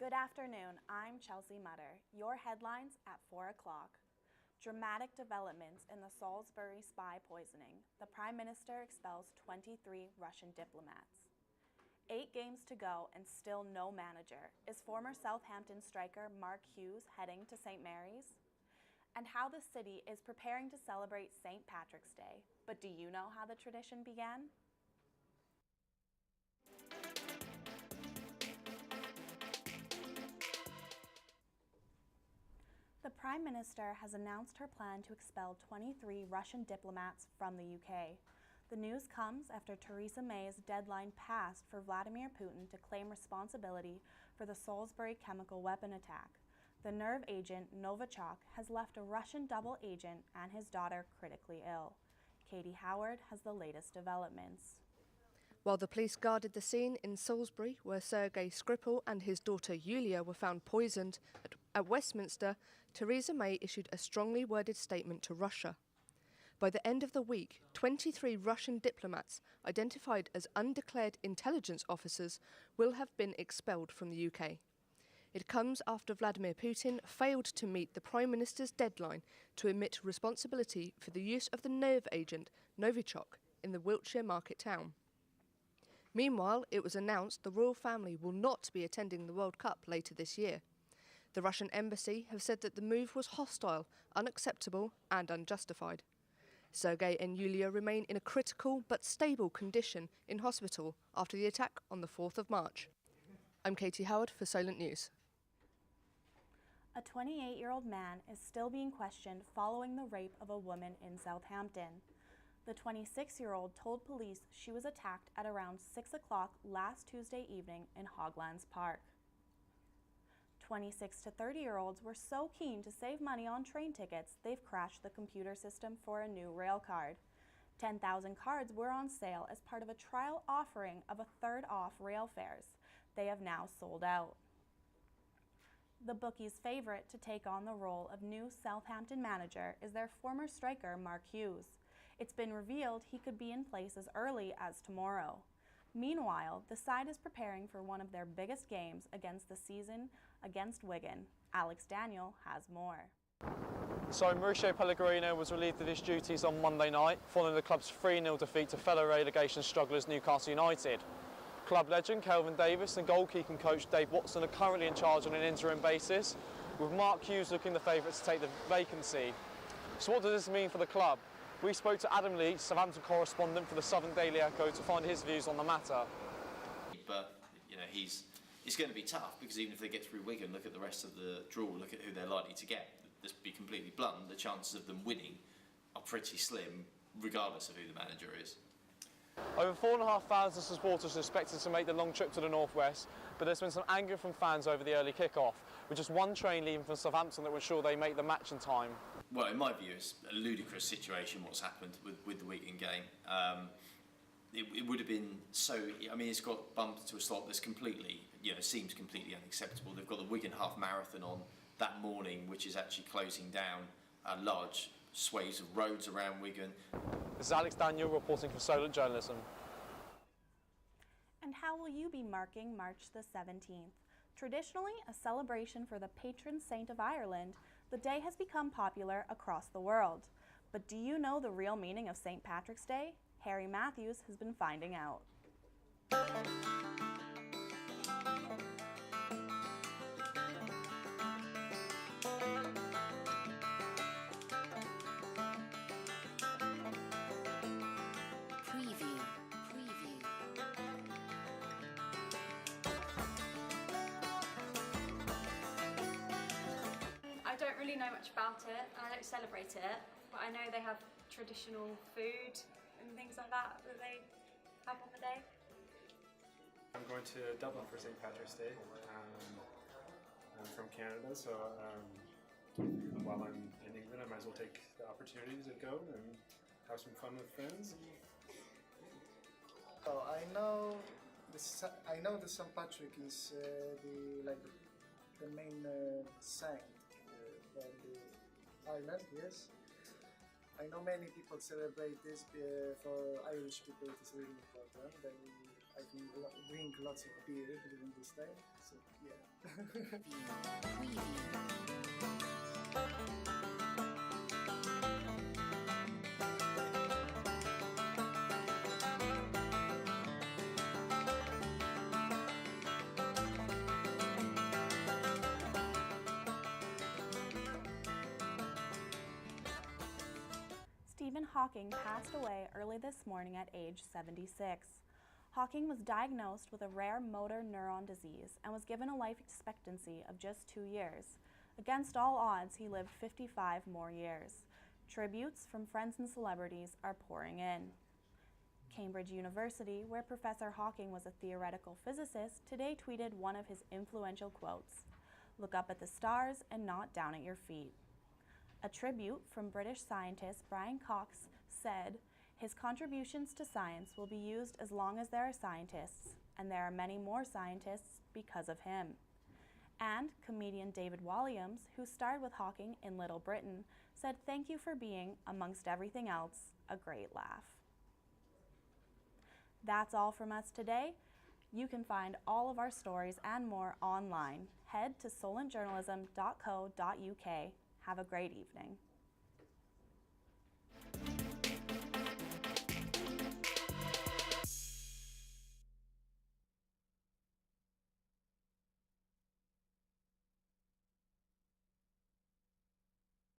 Good afternoon, I'm Chelsea Mutter. Your headlines at 4 o'clock. Dramatic developments in the Salisbury spy poisoning. The Prime Minister expels 23 Russian diplomats. 8 games to go and still no manager. Is former Southampton striker Mark Hughes heading to St. Mary's? And how the city is preparing to celebrate St. Patrick's Day. But do you know how the tradition began? The Prime Minister has announced her plan to expel 23 Russian diplomats from the UK. The news comes after Theresa May's deadline passed for Vladimir Putin to claim responsibility for the Salisbury chemical weapon attack. The nerve agent Novichok has left a Russian double agent and his daughter critically ill. Katie Howard has the latest developments. While the police guarded the scene in Salisbury, where Sergei Skripal and his daughter Yulia were found poisoned, at Westminster, Theresa May issued a strongly worded statement to Russia. By the end of the week, 23 Russian diplomats, identified as undeclared intelligence officers, will have been expelled from the UK. It comes after Vladimir Putin failed to meet the Prime Minister's deadline to admit responsibility for the use of the nerve agent Novichok in the Wiltshire market town. Meanwhile, it was announced the royal family will not be attending the World Cup later this year. The Russian embassy have said that the move was hostile, unacceptable and unjustified. Sergei and Yulia remain in a critical but stable condition in hospital after the attack on the 4th of March. I'm Katie Howard for Solent News. A 28-year-old man is still being questioned following the rape of a woman in Southampton. The 26-year-old told police she was attacked at around 6 o'clock last Tuesday evening in Hoglands Park. 26 to 30-year-olds were so keen to save money on train tickets, they've crashed the computer system for a new rail card. 10,000 cards were on sale as part of a trial offering of a third off rail fares. They have now sold out. The bookies' favorite to take on the role of new Southampton manager is their former striker Mark Hughes. It's been revealed he could be in place as early as tomorrow. Meanwhile, the side is preparing for one of their biggest games against the season against Wigan. Alex Daniel has more. So Mauricio Pellegrino was relieved of his duties on Monday night following the club's 3-0 defeat to fellow relegation strugglers Newcastle United. Club legend Kelvin Davis and goalkeeping coach Dave Watson are currently in charge on an interim basis, with Mark Hughes looking the favourite to take the vacancy. So what does this mean for the club? We spoke to Adam Leach, Southampton correspondent for the Southern Daily Echo, to find his views on the matter. But it's going to be tough because even if they get through Wigan, look at the rest of the draw, look at who they're likely to get. Let's be completely blunt, the chances of them winning are pretty slim, regardless of who the manager is. Over 4,500 supporters are expected to make the long trip to the northwest, but there's been some anger from fans over the early kick-off, with just one train leaving from Southampton that will ensure they make the match in time. Well, in my view, it's a ludicrous situation what's happened with the Wigan game. It would have been so. I mean, it's got bumped to a slot that's completely, seems completely unacceptable. They've got the Wigan half marathon on that morning, which is actually closing down large swathes of roads around Wigan. This is Alex Daniel reporting for Solent Journalism. And how will you be marking March the 17th? Traditionally a celebration for the patron saint of Ireland, the day has become popular across the world. But do you know the real meaning of St. Patrick's Day? Harry Matthews has been finding out. I don't really know much about it, and I don't celebrate it, but I know they have traditional food and things like that they have on the day. I'm going to Dublin for St. Patrick's Day. I'm from Canada, so while I'm in England, I might as well take the opportunity to go and have some fun with friends. Oh, I know the St. Patrick is the main saint from the Ireland. Yes, I know many people celebrate this. For Irish people, it is really important. I think drink lots of beer during this time. So yeah. Stephen Hawking passed away early this morning at age 76. Hawking was diagnosed with a rare motor neuron disease and was given a life expectancy of just 2 years. Against all odds, he lived 55 more years. Tributes from friends and celebrities are pouring in. Cambridge University, where Professor Hawking was a theoretical physicist, today tweeted one of his influential quotes: "Look up at the stars and not down at your feet." A tribute from British scientist Brian Cox said, "His contributions to science will be used as long as there are scientists, and there are many more scientists because of him." And comedian David Walliams, who starred with Hawking in Little Britain, said thank you for being, amongst everything else, a great laugh. That's all from us today. You can find all of our stories and more online. Head to solentjournalism.co.uk. Have a great evening.